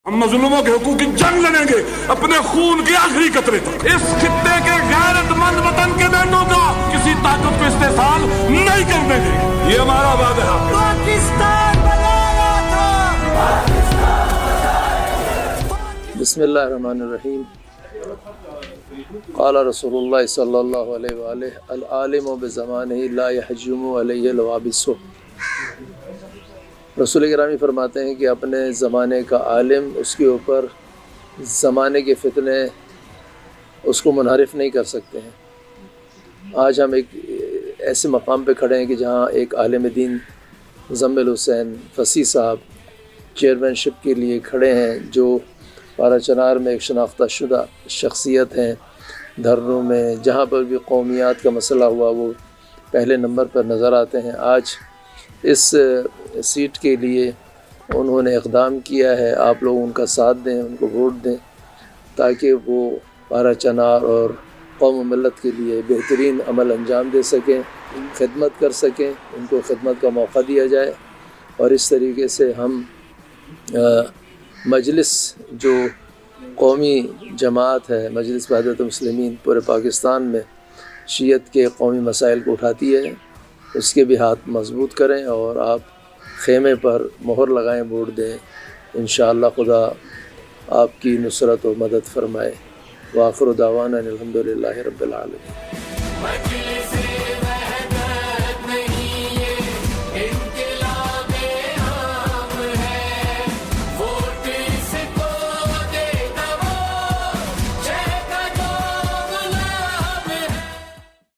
ہم مظلوموں کے حقوق کی جنگ لڑیں گے اپنے خون کے آخری قطرے تک۔ اس خطے کے غیرت مند وطن کے بیٹوں کا کسی طاقت کو استحصال نہیں کرنے دیں گے، یہ ہمارا وعدہ ہے۔ پاکستان بنایا تھا۔ بسم اللہ الرحمن الرحیم۔ قال رسول اللہ صلی اللہ علیہ وآلہ العالم بزمانہ لا یحجم علیہ الوابس۔ رسول گرامی فرماتے ہیں کہ اپنے زمانے کا عالم، اس کے اوپر زمانے کے فتنے اس کو منحرف نہیں کر سکتے ہیں۔ آج ہم ایک ایسے مقام پہ کھڑے ہیں کہ جہاں ایک عالم دین مزمل حسین فصیح صاحب چیئرمین شپ کے لیے کھڑے ہیں، جو پارا چنار میں ایک شناختہ شدہ شخصیت ہیں۔ دھرنوں میں جہاں پر بھی قومیات کا مسئلہ ہوا وہ پہلے نمبر پر نظر آتے ہیں۔ آج اس سیٹ کے لیے انہوں نے اقدام کیا ہے، آپ لوگ ان کا ساتھ دیں، ان کو ووٹ دیں تاکہ وہ پارا چنار اور قوم و ملت کے لیے بہترین عمل انجام دے سکیں، خدمت کر سکیں، ان کو خدمت کا موقع دیا جائے۔ اور اس طریقے سے ہم مجلس جو قومی جماعت ہے، مجلس وحدت المسلمین پورے پاکستان میں شیعت کے قومی مسائل کو اٹھاتی ہے، اس کے بھی ہاتھ مضبوط کریں اور آپ خیمے پر مہر لگائیں، ووٹ دیں۔ انشاءاللہ خدا آپ کی نصرت و مدد فرمائے۔ وآخر دعوانا الحمدللہ رب العالمین۔